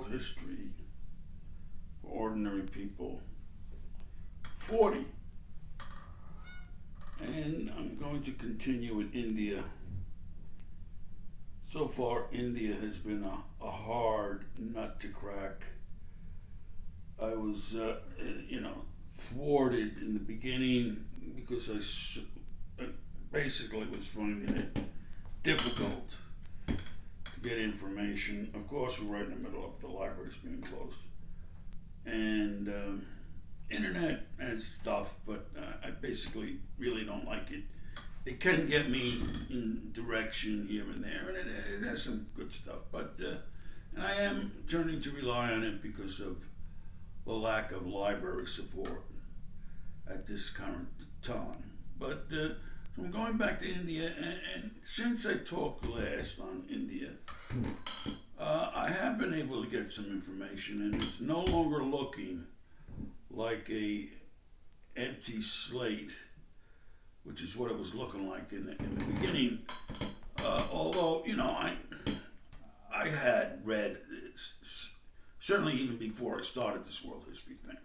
history for ordinary people. 40. And I'm going to continue with India. So far, India has been a hard nut to crack. I was, thwarted in the beginning because I basically was finding it difficult to get information. Of course, we're right in the middle of the libraries being closed. And internet and stuff, but I basically really don't like it. It can get me in direction here and there, and it has some good stuff. But and I am turning to rely on it because of the lack of library support at this current time. But so I'm going back to India, and since I talked last on India, I have been able to get some information, and it's no longer looking like a empty slate, which is what it was looking like in the beginning. Although I had read certainly even before I started this world history thing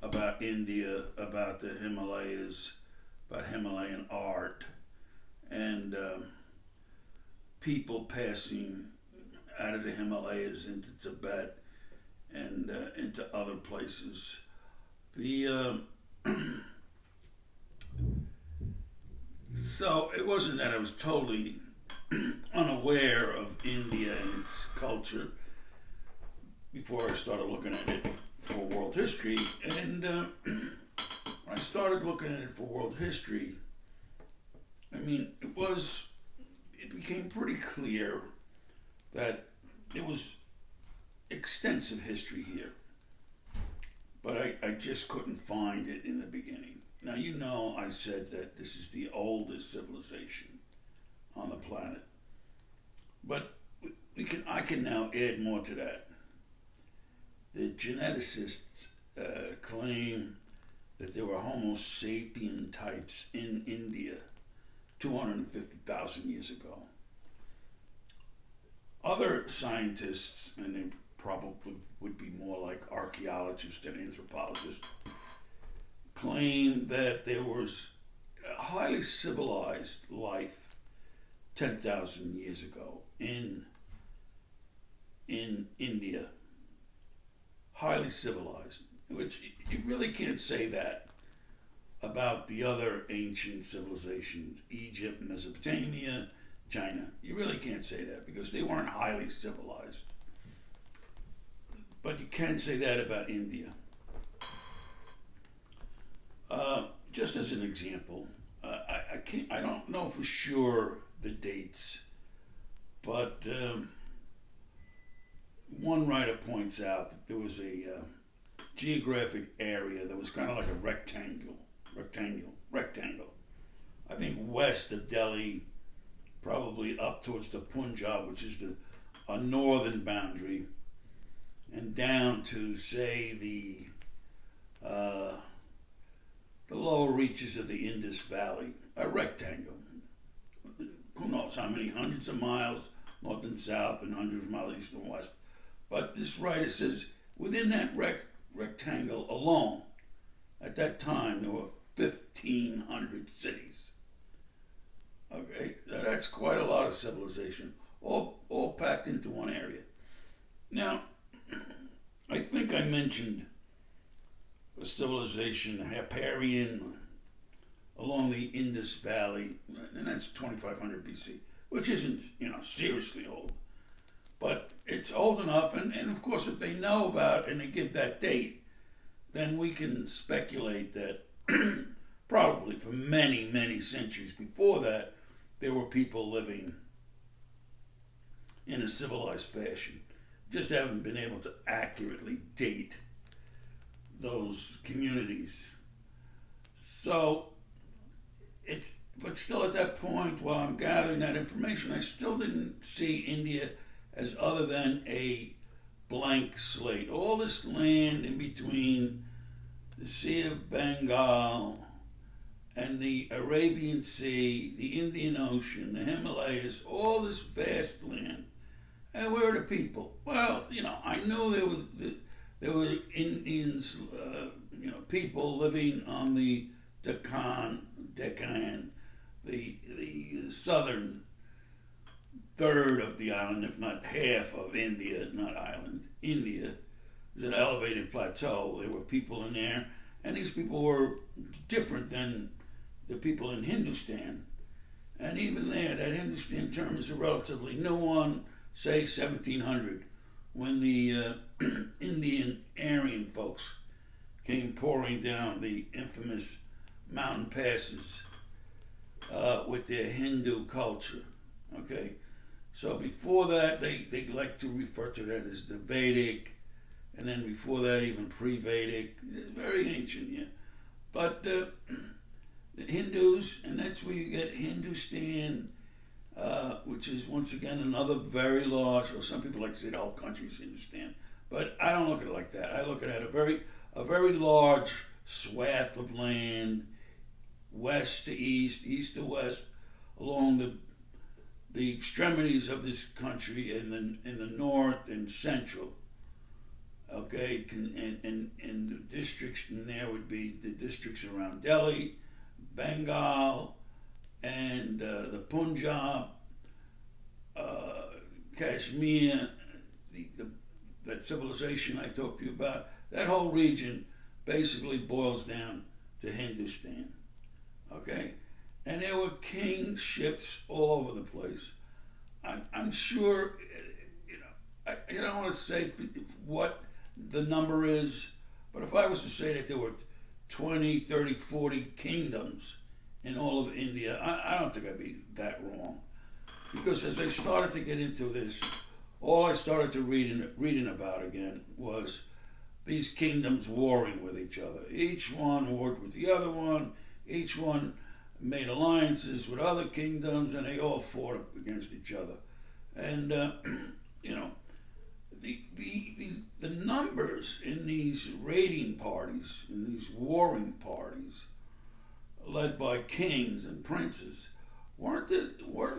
about India, about the Himalayas, about Himalayan art, and people passing out of the Himalayas into Tibet and into other places. So it wasn't that I was totally unaware of India and its culture before I started looking at it for world history. And when I started looking at it for world history, it became pretty clear that it was extensive history here. But I just couldn't find it in the beginning. Now, I said that this is the oldest civilization on the planet. But I can now add more to that. The geneticists claim that there were Homo sapien types in India 250,000 years ago. Other scientists, and they probably would be more like archaeologists and anthropologists, claim that there was a highly civilized life 10,000 years ago in India. Highly civilized, which you really can't say that about the other ancient civilizations, Egypt, Mesopotamia, China. You really can't say that because they weren't highly civilized. But you can say that about India. Just as an example, I don't know for sure the dates, but one writer points out that there was a geographic area that was kind of like a rectangle. I think west of Delhi, probably up towards the Punjab, which is a northern boundary, and down to, say, the lower reaches of the Indus Valley, a rectangle. Who knows how many hundreds of miles north and south and hundreds of miles east and west. But this writer says within that rectangle alone, at that time, there were 1,500 cities. Okay, that's quite a lot of civilization, all packed into one area. Now, I think I mentioned a civilization, Harappan, along the Indus Valley, and that's 2500 BC, which isn't, seriously old. But it's old enough, and of course, if they know about and they give that date, then we can speculate that probably for many, many centuries before that, there were people living in a civilized fashion. Just haven't been able to accurately date those communities. So, but still at that point, while I'm gathering that information, I still didn't see India as other than a blank slate. All this land in between the Sea of Bengal and the Arabian Sea, the Indian Ocean, the Himalayas, all this vast land. And where are the people? Well, I know there were Indians, people living on the Deccan, the southern third of the island, if not half of India, not island, India, is an elevated plateau. There were people in there, and these people were different than the people in Hindustan. And even there, that Hindustan term is a relatively new one, say 1700, when the Indian Aryan folks came pouring down the infamous mountain passes with their Hindu culture. Okay, so before that, they like to refer to that as the Vedic, and then before that, even pre-Vedic, very ancient, yeah. But the Hindus, and that's where you get Hindustan, which is once again another very large, or some people like to say the whole country is Hindustan, but I don't look at it like that. I look at it a very large swath of land, west to east, east to west, along the extremities of this country in the north and central. Okay, and the districts in there would be the districts around Delhi, Bengal, and the Punjab, Kashmir, that civilization I talked to you about. That whole region basically boils down to Hindustan. Okay, and there were kingships all over the place. I'm sure, I don't want to say what the number is, but if I was to say that there were 20, 30, 40 kingdoms in all of India, I don't think I'd be that wrong. Because as I started to get into this, all I started to reading about again was these kingdoms warring with each other. Each one warred with the other one. Each one made alliances with other kingdoms, and they all fought against each other. And the numbers in these raiding parties, in these warring parties, led by kings and princes, weren't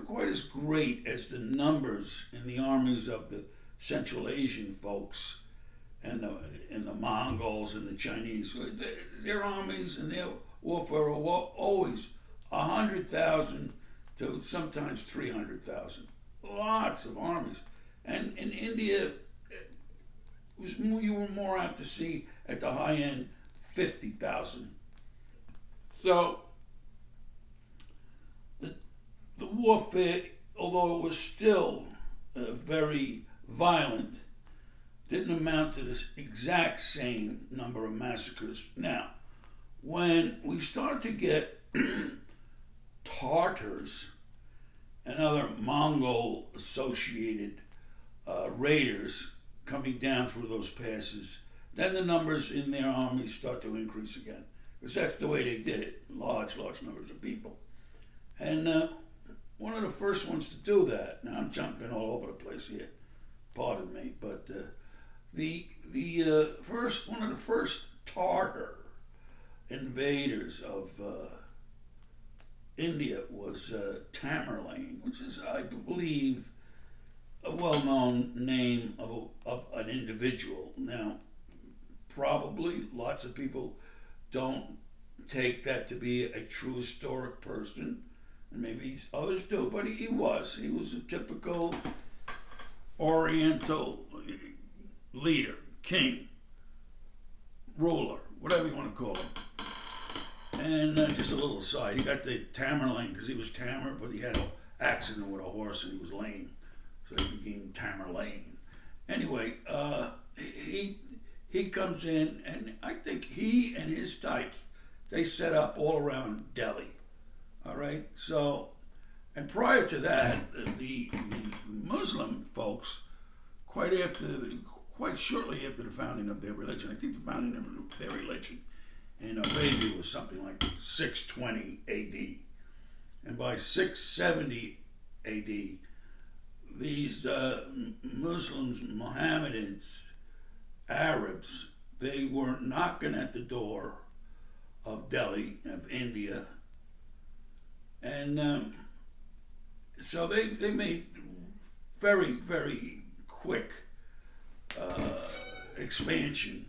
quite as great as the numbers in the armies of the Central Asian folks and the Mongols and the Chinese. Their armies and their warfare were always 100,000 to sometimes 300,000. Lots of armies. And in India, you were more apt to see at the high end 50,000. So the warfare, although it was still very violent, didn't amount to this exact same number of massacres. Now, when we start to get Tartars and other Mongol associated raiders coming down through those passes, then the numbers in their armies start to increase again. Because that's the way they did it, large numbers of people. And one of the first ones to do that, now I'm jumping all over the place here, pardon me, but one of the first Tartar invaders of India was Tamerlane, which is, I believe, a well-known name of an individual. Now, probably lots of people don't take that to be a true historic person, and maybe others do, but he was a typical Oriental leader, king, ruler, whatever you want to call him. And just a little aside, he got the Tamerlane because he was Tamer, but he had an accident with a horse and he was lame, so he became Tamerlane. Anyway, he comes in, and I think he and his types, they set up all around Delhi. All right, so, and prior to that, the Muslim folks, quite shortly after the founding of their religion, I think the founding of their religion in Arabia was something like 620 AD. And by 670 AD, these Muslims, Mohammedans, Arabs, they were knocking at the door of Delhi, of India. And so they made very, very quick expansion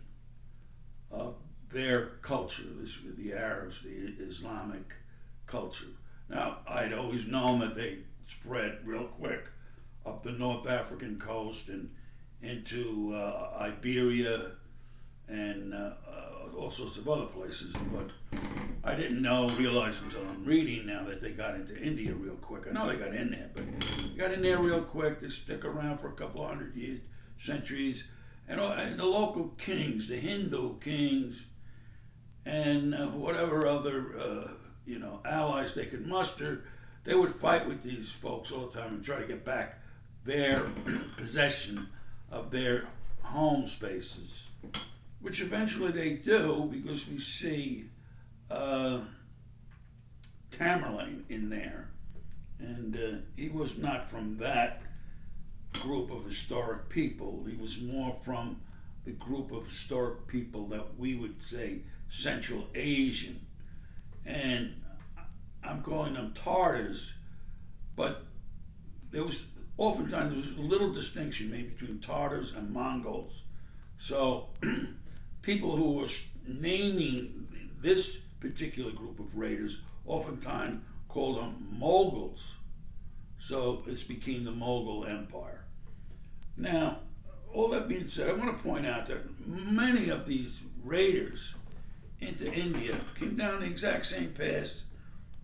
of their culture, the Arabs, the Islamic culture. Now, I'd always known that they spread real quick up the North African coast and into Iberia and all sorts of other places, but I didn't realize until I'm reading now that they got into India real quick. I know they got in there, but they got in there real quick. They stick around for a couple of hundred years, centuries, and the local kings, the Hindu kings, and whatever other allies they could muster, they would fight with these folks all the time and try to get back their possession of their home spaces, which eventually they do, because we see Tamerlane in there, and he was not from that group of historic people. He was more from the group of historic people that we would say Central Asian, and I'm calling them Tartars, but oftentimes there was a little distinction made between Tartars and Mongols. So people who were naming this particular group of raiders oftentimes called them Moguls. So this became the Mughal Empire. Now, all that being said, I want to point out that many of these raiders into India came down the exact same path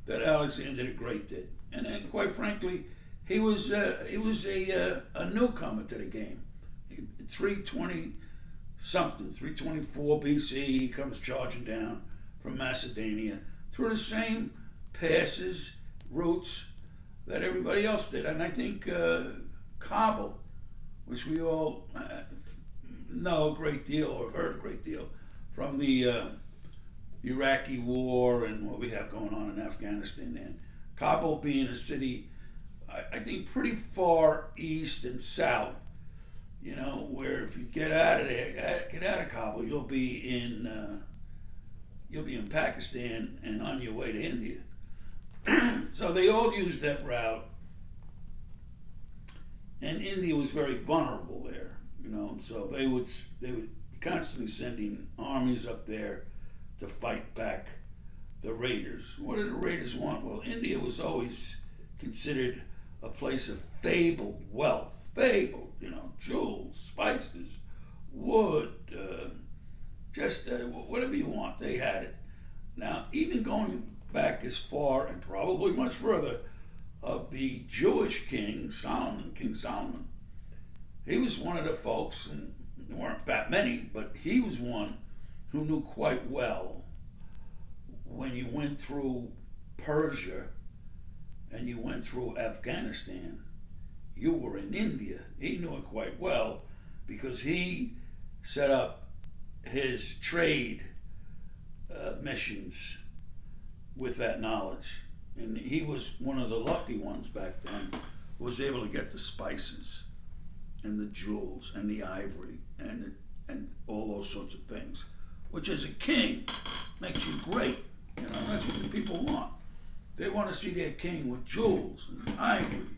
that Alexander the Great did. And then, quite frankly, he was a newcomer to the game. 324 BC, he comes charging down from Macedonia through the same passes, routes that everybody else did. And I think Kabul, which we all know a great deal or have heard a great deal from the Iraqi war and what we have going on in Afghanistan. And Kabul being a city, I think, pretty far east and south, where if you get out of Kabul, you'll be in Pakistan and on your way to India. So they all used that route, and India was very vulnerable there, So they would be constantly sending armies up there to fight back the raiders. What did the raiders want? Well, India was always considered a place of fabled wealth. Fabled, jewels, spices, wood, whatever you want, they had it. Now, even going back as far and probably much further of the Jewish King Solomon, he was one of the folks, and there weren't that many, but he was one who knew quite well when you went through Persia and you went through Afghanistan, you were in India. He knew it quite well because he set up his trade missions with that knowledge. And he was one of the lucky ones back then who was able to get the spices and the jewels and the ivory and all those sorts of things, which as a king makes you great. That's what the people want. They want to see their king with jewels and ivory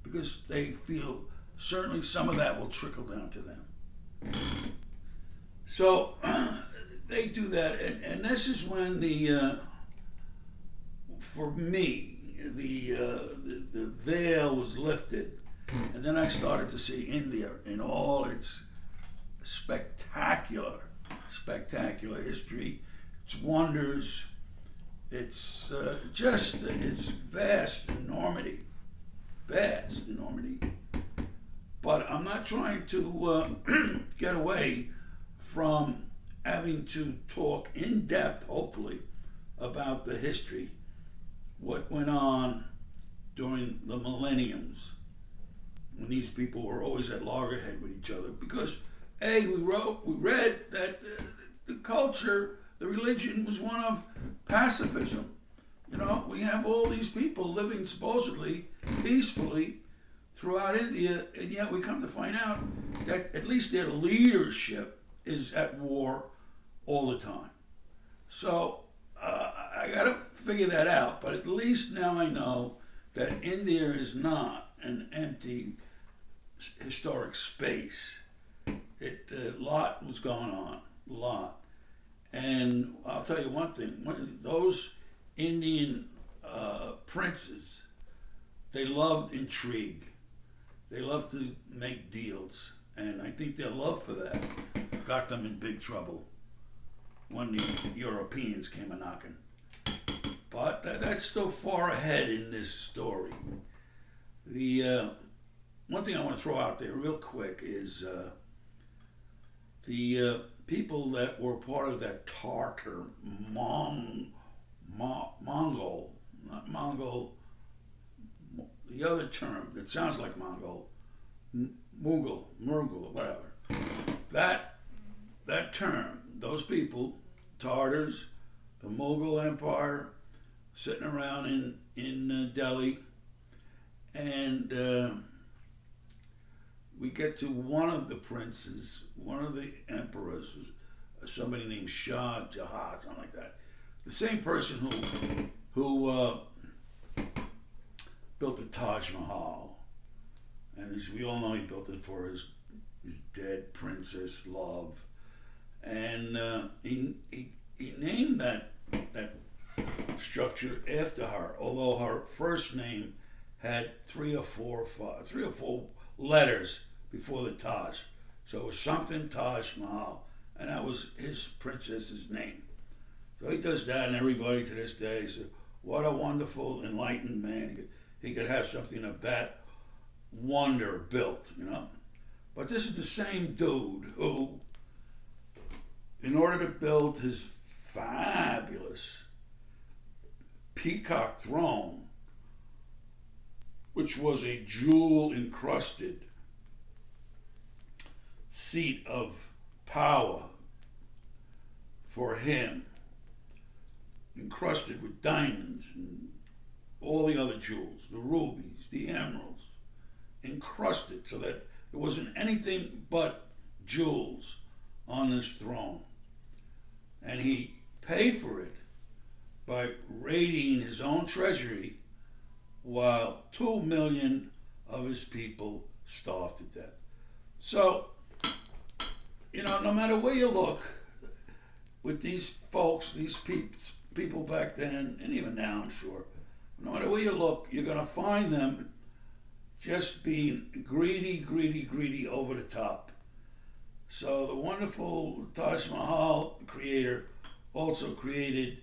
because they feel certainly some of that will trickle down to them. So they do that, and this is when for me, the veil was lifted, and then I started to see India in all its spectacular history, its wonders, its its vast enormity. But I'm not trying to get away from having to talk in depth, hopefully, about the history, what went on during the millenniums, when these people were always at loggerhead with each other. Because, we read that the culture, the religion was one of pacifism. We have all these people living supposedly peacefully throughout India, and yet we come to find out that at least their leadership is at war all the time. So I got to figure that out, but at least now I know that India is not an empty historic space. A lot was going on, a lot. And I'll tell you one thing: those Indian princes, they loved intrigue. They loved to make deals, and I think their love for that got them in big trouble when the Europeans came a knocking. But that's still far ahead in this story. The one thing I want to throw out there real quick is the people that were part of that Tartar Mongol, not Mongol, the other term that sounds like Mongol, Mughal, whatever. That term, those people, Tartars, the Mughal Empire, sitting around in Delhi, and we get to one of the princes, one of the emperors, somebody named Shah Jahan, something like that. The same person who built the Taj Mahal, and as we all know, he built it for his dead princess love, and he named that structure after her. Although her first name had three or four letters before the Taj, so it was something Taj Mahal, and that was his princess's name. So he does that, and everybody to this day says, "What a wonderful, enlightened man! He could have something of that wonder built, you know." But this is the same dude who, in order to build his fabulous peacock throne, which was a jewel-encrusted seat of power for him, encrusted with diamonds and all the other jewels, the rubies, the emeralds, encrusted so that there wasn't anything but jewels on this throne. And he paid for it by raiding his own treasury while 2 million of his people starved to death. So, no matter where you look, with these folks, these people back then, and even now I'm sure, no matter where you look, you're going to find them just being greedy over the top. So the wonderful Taj Mahal creator also created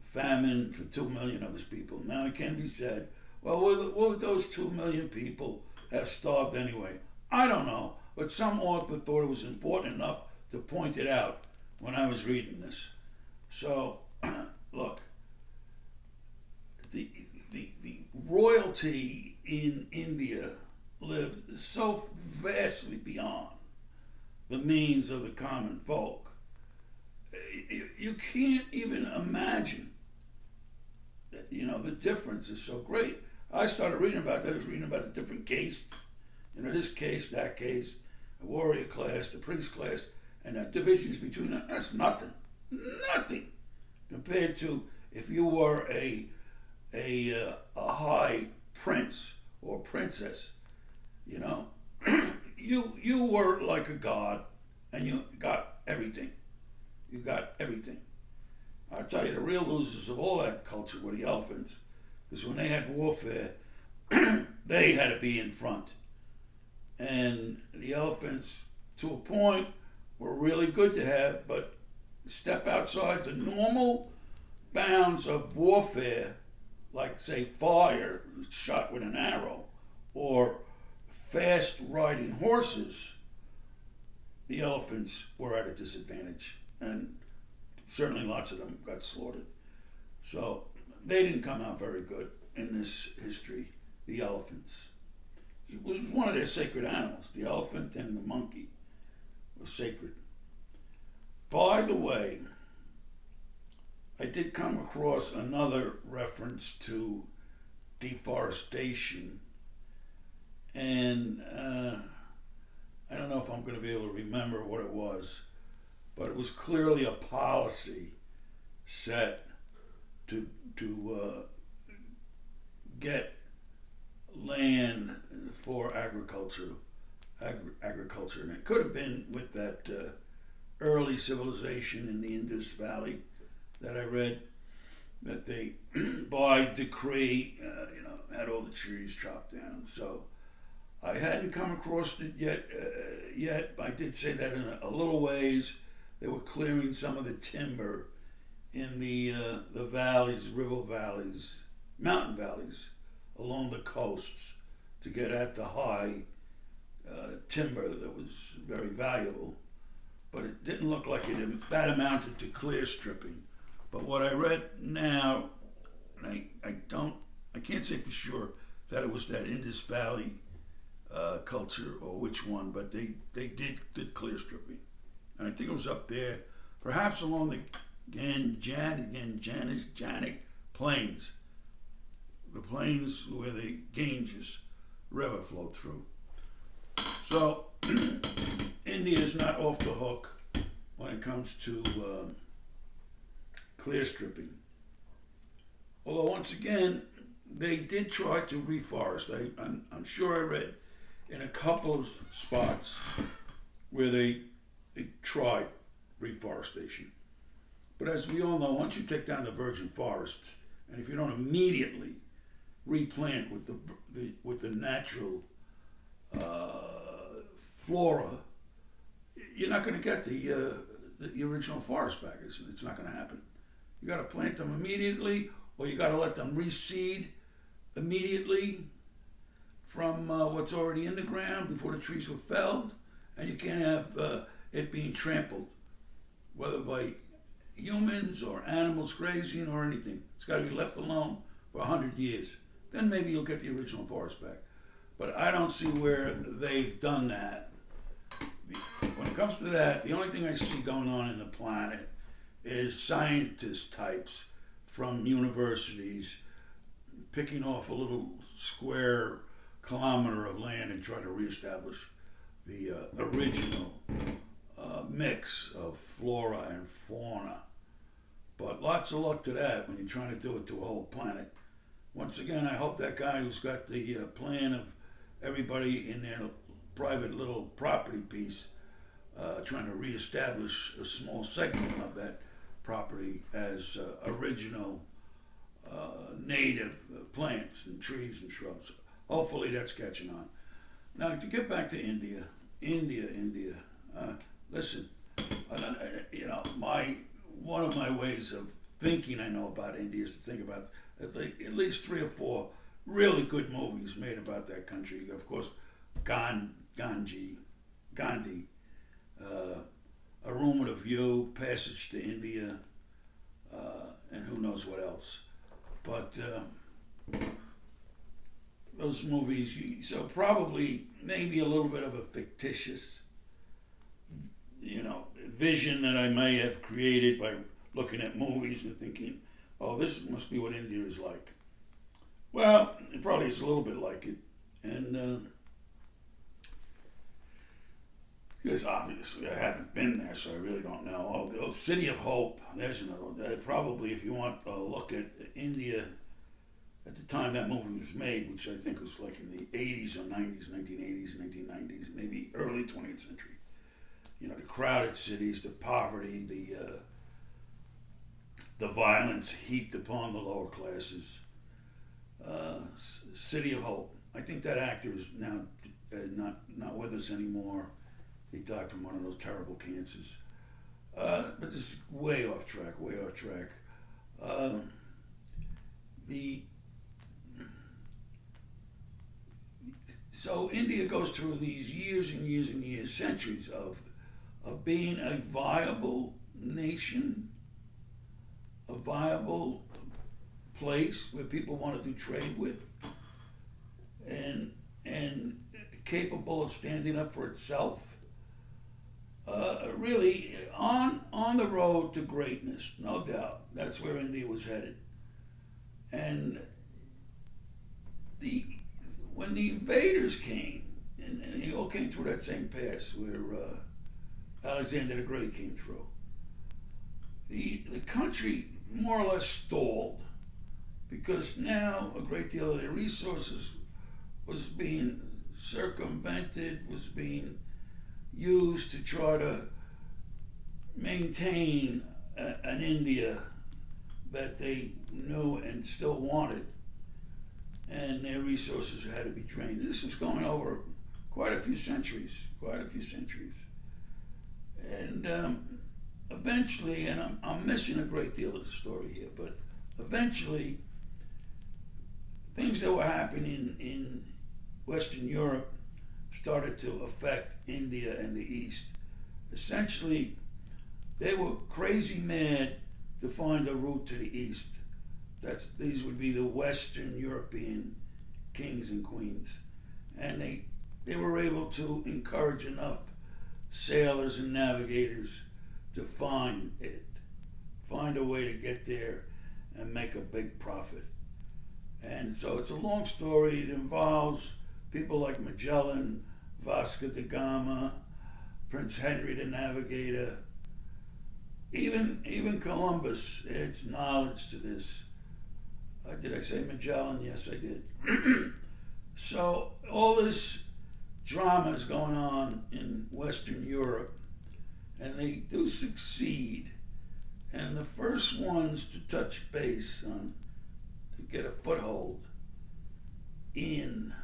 famine for 2 million of his people. Now it can be said, well, would those 2 million people have starved anyway? I don't know, but some author thought it was important enough to point it out when I was reading this. So, look, the royalty in India lived so vastly beyond the means of the common folk. You can't even imagine that, the difference is so great. I started reading about that. I was reading about the different castes. This case, that case, the warrior class, the priest class, and the divisions between them. That's nothing. Nothing compared to if you were a high prince or princess. You were like a god, and you got everything. You got everything. I'll tell you, the real losers of all that culture were the elephants, because when they had warfare, they had to be in front. And the elephants, to a point, were really good to have, but step outside the normal bounds of warfare, like, say, fire, shot with an arrow, or fast riding horses, the elephants were at a disadvantage, and certainly lots of them got slaughtered. So they didn't come out very good in this history, the elephants. It was one of their sacred animals. The elephant and the monkey were sacred. By the way, I did come across another reference to deforestation, and I don't know if I'm going to be able to remember what it was, but it was clearly a policy set to get land for agriculture agriculture, and it could have been with that early civilization in the Indus Valley that I read, that they, by decree, had all the trees chopped down. So I hadn't come across it yet. I did say that in a little ways they were clearing some of the timber in the valleys, river valleys, mountain valleys along the coasts to get at the high timber that was very valuable. But it didn't look like that amounted to clear stripping. But what I read now, and I can't say for sure that it was that Indus Valley culture or which one, but they did clear stripping, and I think it was up there, perhaps along the Gangetic plains, the plains where the Ganges River flowed through. So India is not off the hook when it comes to clear stripping. Although once again, they did try to reforest. I'm sure I read in a couple of spots where they tried reforestation. But as we all know, once you take down the virgin forests, and if you don't immediately replant with the natural flora, you're not going to get the original forest back. It's not going to happen. You got to plant them immediately, or you got to let them reseed immediately from what's already in the ground before the trees were felled, and you can't have it being trampled, whether by humans or animals grazing or anything. It's got to be left alone for 100 years. Then maybe you'll get the original forest back. But I don't see where they've done that. When it comes to that, the only thing I see going on in the planet is scientist types from universities picking off a little square kilometer of land and trying to reestablish the original mix of flora and fauna. But lots of luck to that when you're trying to do it to a whole planet. Once again, I hope that guy who's got the plan of everybody in their private little property piece trying to reestablish a small segment of that property as original native plants and trees and shrubs. Hopefully that's catching on. Now, to get back to India. Listen, one of my ways of thinking I know about India is to think about at least 3 or 4 really good movies made about that country. Of course, Gandhi, A Room with a View, Passage to India, and who knows what else. But those movies, so probably maybe a little bit of a fictitious, vision that I may have created by looking at movies and thinking, oh, this must be what India is like. Well, it probably is a little bit like it. And because obviously I haven't been there, so I really don't know. Oh, the City of Hope, there's another one. Probably if you want a look at India at the time that movie was made, which I think was like in the 80s or 90s, 1980s, 1990s, maybe early 20th century. The crowded cities, the poverty, the violence heaped upon the lower classes. City of Hope. I think that actor is now not with us anymore. He died from one of those terrible cancers. But this is way off track. So India goes through these years and years and years, centuries of being a viable nation, a viable place where people want to do trade with, and capable of standing up for itself. Really on the road to greatness, no doubt. That's where India was headed. And when the invaders came, and they all came through that same pass where Alexander the Great came through, the country more or less stalled, because now a great deal of their resources was being circumvented, was being used to try to maintain an India that they knew and still wanted, and their resources had to be drained. This was going over quite a few centuries, and eventually, and I'm missing a great deal of the story here, but eventually, things that were happening in Western Europe started to affect India and the East. Essentially, they were crazy mad to find a route to the East. These would be the Western European kings and queens. And they were able to encourage enough sailors and navigators to find a way to get there and make a big profit. And so it's a long story. It involves people like Magellan, Vasco da Gama, Prince Henry the Navigator, even Columbus adds knowledge to this. Did I say Magellan? Yes, I did. So all this drama is going on in Western Europe, and they do succeed. And the first ones to touch base on, to get a foothold in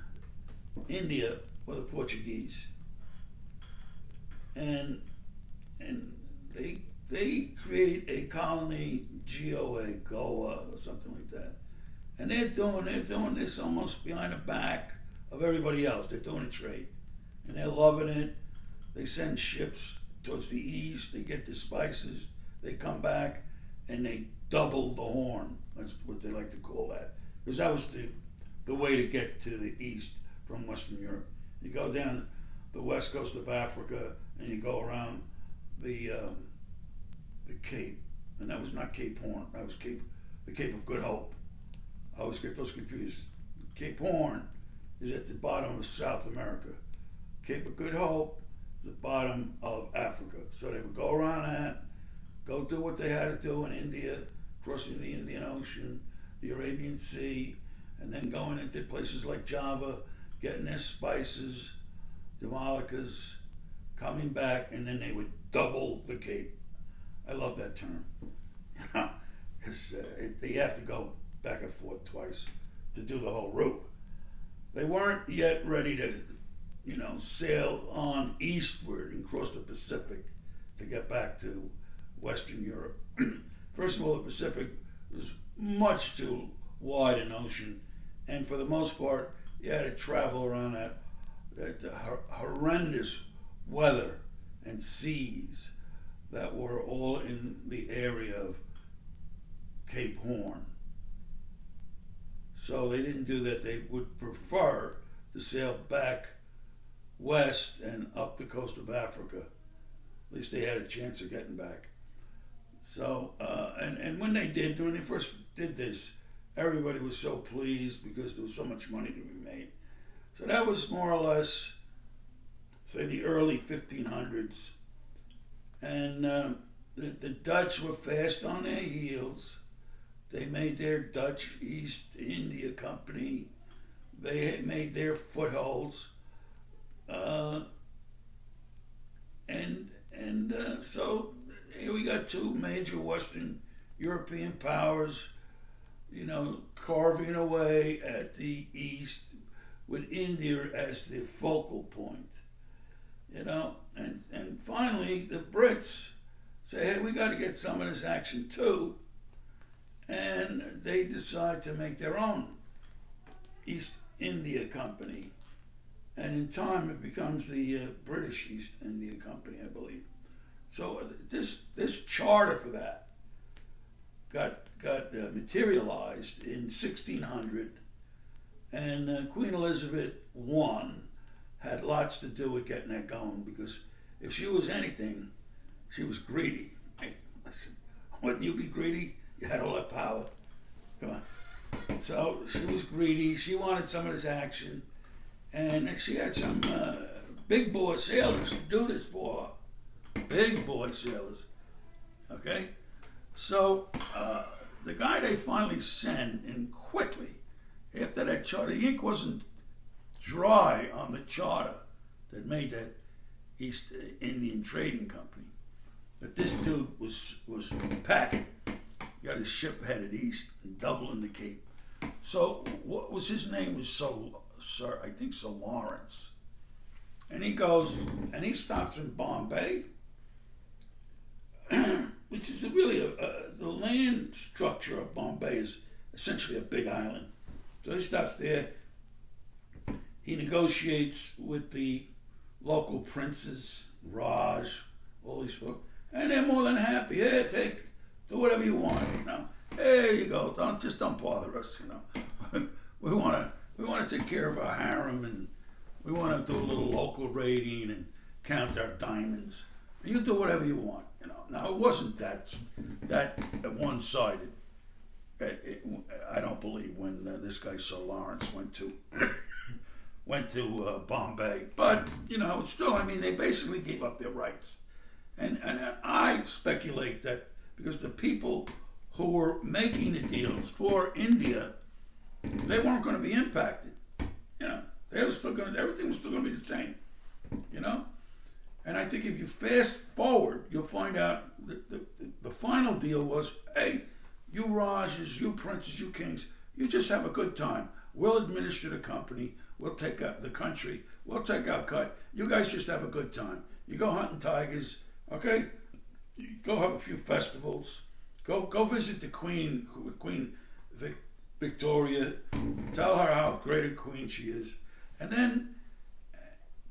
India were the Portuguese. And they create a colony, Goa, or something like that. And they're doing this almost behind the back of everybody else. They're doing a trade. And they're loving it. They send ships towards the east, they get the spices, they come back, and they double the horn. That's what they like to call that. Because that was the way to get to the east from Western Europe. You go down the west coast of Africa, and you go around the Cape. And that was not Cape Horn, that was the Cape of Good Hope. I always get those confused. Cape Horn is at the bottom of South America. Cape of Good Hope, the bottom of Africa. So they would go around that, go do what they had to do in India, crossing the Indian Ocean, the Arabian Sea, and then going into places like Java, getting their spices, the Moluccas, coming back, and then they would double the Cape. I love that term, because they have to go back and forth twice to do the whole route. They weren't yet ready to, sail on eastward and cross the Pacific to get back to Western Europe. First of all, the Pacific was much too wide an ocean, and for the most part, you had to travel around that horrendous weather and seas that were all in the area of Cape Horn. So they didn't do that. They would prefer to sail back west and up the coast of Africa. At least they had a chance of getting back. So, and when they first did this, everybody was so pleased because there was so much money to be made. So that was more or less, say, the early 1500s. And the Dutch were fast on their heels. They made their Dutch East India Company. They had made their footholds. So here we got two major Western European powers, carving away at the East with India as the focal point, and finally the Brits say, hey, we got to get some of this action too, and they decide to make their own East India Company, and in time it becomes the British East India Company, I believe. So this charter for that got materialized in 1600, and Queen Elizabeth I had lots to do with getting that going, because if she was anything, she was greedy. Hey, listen, wouldn't you be greedy? You had all that power. Come on. So she was greedy. She wanted some of this action, and she had some big boy sailors to do this for her. Big boy sailors. Okay? So the guy they finally send in quickly after that charter, the ink wasn't dry on the charter that made that East Indian Trading Company. But this dude was packing. He got his ship headed east and doubling the Cape. So what was his name? Was Sir Lawrence. And he goes and he stops in Bombay, which is really the land structure of Bombay is essentially a big island. So he stops there. He negotiates with the local princes, Raj, all these folks, and they're more than happy. Hey, do whatever you want. There you go. Don't bother us. We want to take care of our harem, and we want to do a little local raiding and count our diamonds. And you do whatever you want. Now it wasn't that one-sided. I don't believe when this guy Sir Lawrence went to Bombay, but it's still. They basically gave up their rights, and I speculate that because the people who were making the deals for India, they weren't going to be impacted. They were still going. Everything was still going to be the same. And I think if you fast forward, you'll find out that the final deal was, hey, you Rajas, you princes, you kings, you just have a good time. We'll administer the company. We'll take up the country. We'll take our cut. You guys just have a good time. You go hunting tigers, okay? You go have a few festivals. Go visit the Queen Victoria. Tell her how great a queen she is. And then,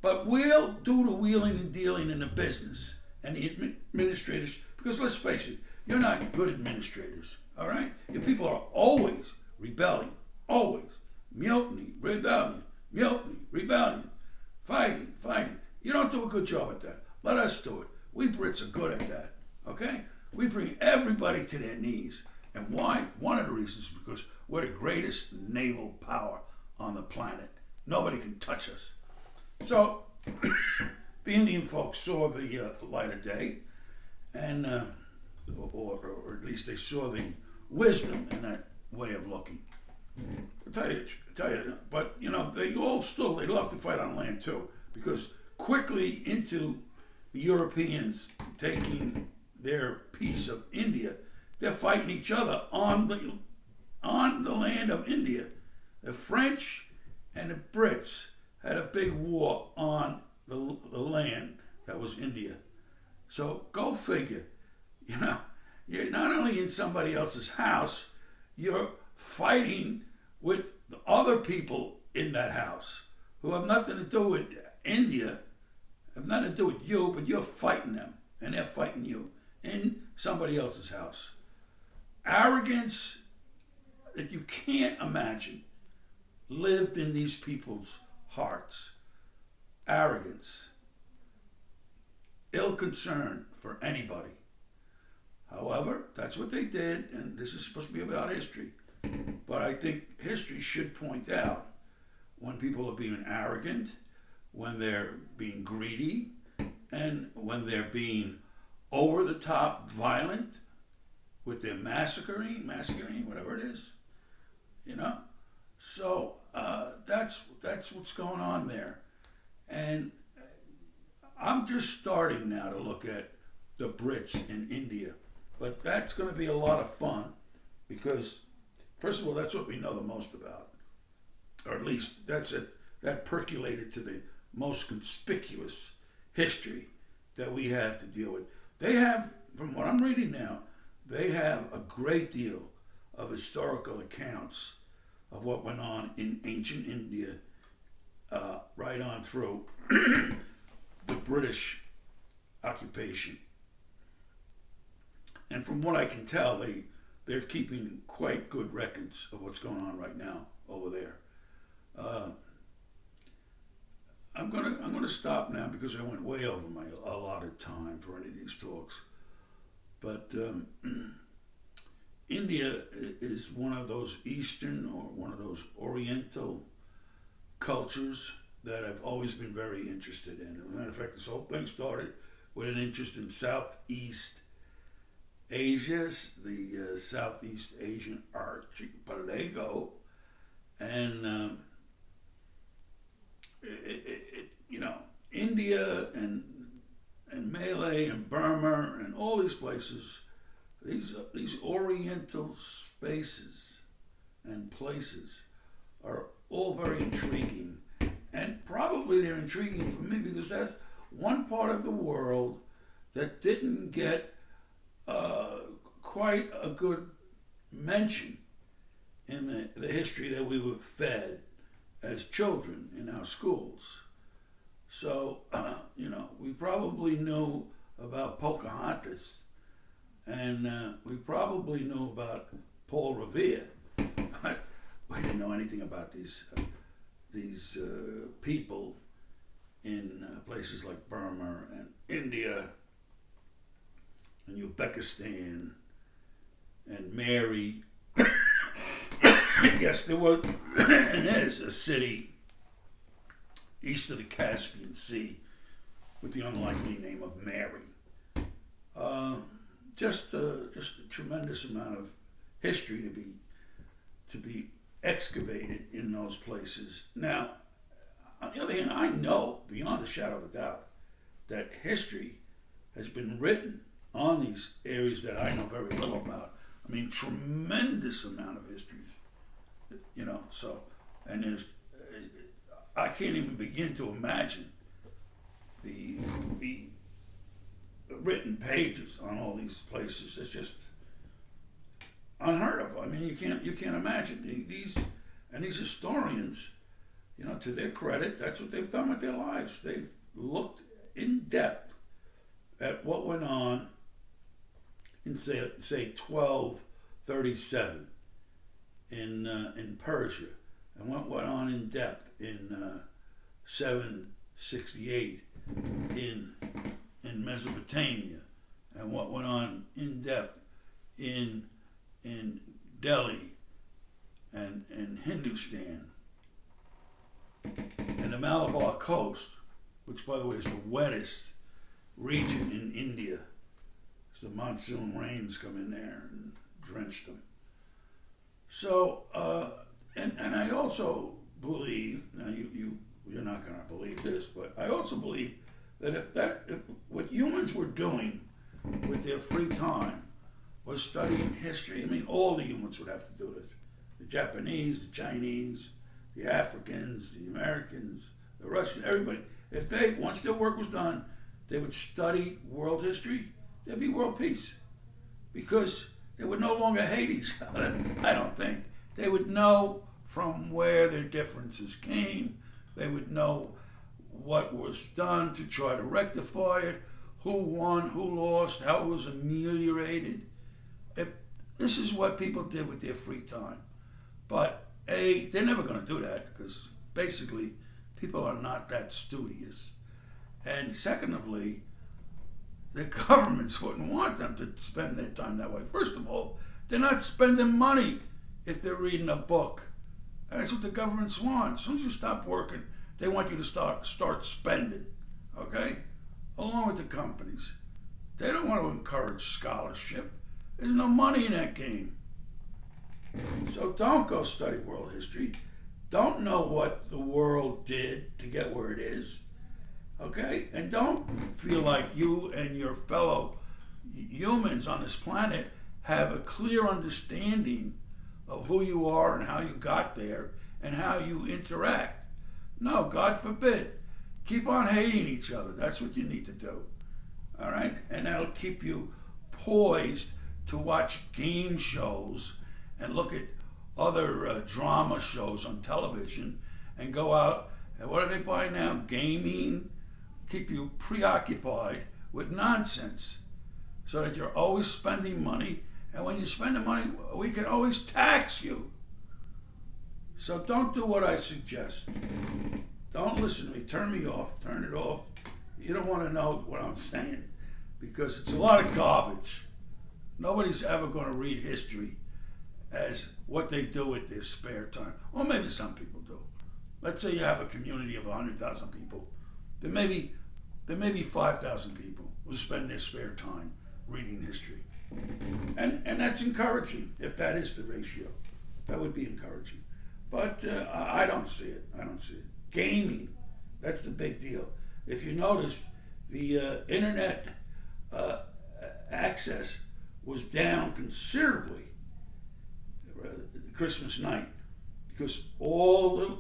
but we'll do the wheeling and dealing in the business and the administrators, because let's face it, you're not good administrators, all right? Your people are always rebelling, always. Mutiny, rebellion, fighting. You don't do a good job at that. Let us do it. We Brits are good at that, okay? We bring everybody to their knees. And why? One of the reasons is because we're the greatest naval power on the planet. Nobody can touch us. So the Indian folks saw the light of day, and or at least they saw the wisdom in that way of looking. I tell you, but they love to fight on land too, because quickly into the Europeans taking their piece of India, they're fighting each other on the land of India. The French and the Brits had a big war on the land that was India. So go figure. You're not only in somebody else's house, you're fighting with the other people in that house who have nothing to do with India, have nothing to do with you, but you're fighting them, and they're fighting you in somebody else's house. Arrogance that you can't imagine lived in these people's hearts. Arrogance. Ill concern for anybody. However, that's what they did, and this is supposed to be about history. But I think history should point out when people are being arrogant, when they're being greedy, and when they're being over-the-top violent with their massacring, whatever it is, So that's what's going on there. And I'm just starting now to look at the Brits in India. But that's going to be a lot of fun because, first of all, that's what we know the most about. Or at least that percolated to the most conspicuous history that we have to deal with. They have, from what I'm reading now, they have a great deal of historical accounts of what went on in ancient India right on through the British occupation. And from what I can tell, they're keeping quite good records of what's going on right now over there. I'm gonna stop now because I went way over my allotted time for any of these talks. But India is one of those Eastern or one of those Oriental cultures that I've always been very interested in. As a matter of fact, this whole thing started with an interest in Southeast Asia, the Southeast Asian archipelago, and these places, these Oriental spaces and places are all very intriguing. And probably they're intriguing for me because that's one part of the world that didn't get quite a good mention in the history that we were fed as children in our schools. So, we probably knew about Pocahontas, and we probably knew about Paul Revere, but we didn't know anything about these people in places like Burma and India and Uzbekistan and Mary. I guess there was and is a city east of the Caspian Sea with the unlikely name of Mary. Just a tremendous amount of history to be excavated in those places. Now, on the other hand, I know beyond a shadow of a doubt that history has been written on these areas that I know very little about. I mean, tremendous amount of histories, and there's, I can't even begin to imagine the written pages on all these places. It's just unheard of. I mean, you can't imagine these historians. To their credit, that's what they've done with their lives. They've looked in depth at what went on in say 1237 in Persia, and what went on in depth in 768 in Mesopotamia, and what went on in depth in Delhi and Hindustan and the Malabar coast, which by the way is the wettest region in India. The monsoon rains come in there and drench them. So, and I also believe, now you're not going to believe this, but I also believe that if what humans were doing with their free time was studying history, I mean, all the humans would have to do this. The Japanese, the Chinese, the Africans, the Americans, the Russians, everybody. If they, once their work was done, they would study world history, there'd be world peace. Because they would no longer hate each other, I don't think. They would know from where their differences came. They would know what was done to try to rectify it, who won, who lost, how it was ameliorated. This is what people did with their free time. But they're never going to do that because basically people are not that studious. And secondly, the governments wouldn't want them to spend their time that way. First of all, they're not spending money if they're reading a book. And that's what the governments want. As soon as you stop working, they want you to start spending, okay? Along with the companies. They don't want to encourage scholarship. There's no money in that game. So don't go study world history. Don't know what the world did to get where it is. Okay? And don't feel like you and your fellow humans on this planet have a clear understanding of who you are and how you got there and how you interact. No, God forbid. Keep on hating each other. That's what you need to do. All right? And that'll keep you poised to watch game shows and look at other drama shows on television and go out and what are they buying now? Gaming. Keep you preoccupied with nonsense so that you're always spending money. And when you spend the money, we can always tax you. So don't do what I suggest. Don't listen to me. Turn me off. Turn it off. You don't want to know what I'm saying because it's a lot of garbage. Nobody's ever going to read history as what they do with their spare time. Or maybe some people do. Let's say you have a community of 100,000 people. There may be 5,000 people who spend their spare time reading history. And that's encouraging, if that is the ratio. That would be encouraging. But I don't see it. I don't see it. Gaming, that's the big deal. If you notice, the internet access was down considerably Christmas night, because all the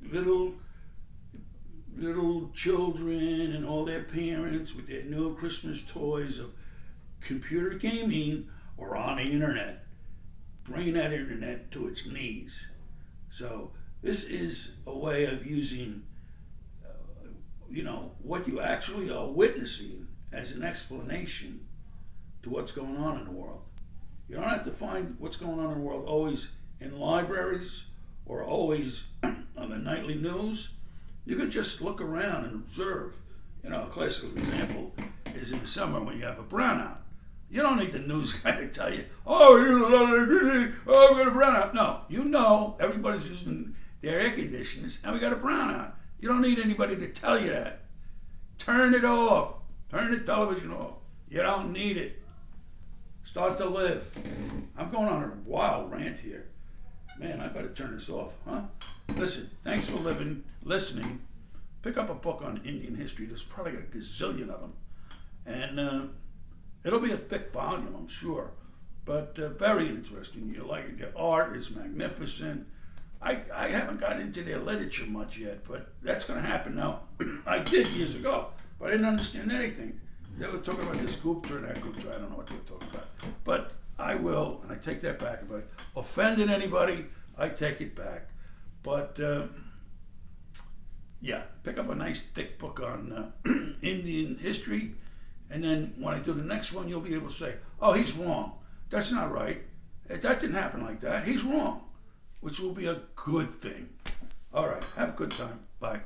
little children and all their parents with their new Christmas toys of computer gaming or on the internet, bringing that internet to its knees. So this is a way of using, what you actually are witnessing as an explanation to what's going on in the world. You don't have to find what's going on in the world always in libraries or always on the nightly news. You can just look around and observe. A classical example is in the summer when you have a brownout. You don't need the news guy to tell you, we got a brownout. No, everybody's using their air conditioners and we got a brownout. You don't need anybody to tell you that. Turn it off. Turn the television off. You don't need it. Start to live. I'm going on a wild rant here. Man, I better turn this off, huh? Listen, thanks for listening. Pick up a book on Indian history. There's probably a gazillion of them. And it'll be a thick volume, I'm sure. But very interesting. You'll like it. The art is magnificent. I haven't gotten into their literature much yet, but that's going to happen now. I did years ago, but I didn't understand anything. They were talking about this Gupta and that Gupta. I don't know what they were talking about. But I will, and I take that back. If I offended anybody, I take it back. But pick up a nice thick book on Indian history, and then when I do the next one, you'll be able to say, oh, he's wrong. That's not right. That didn't happen like that. He's wrong, which will be a good thing. All right, have a good time. Bye.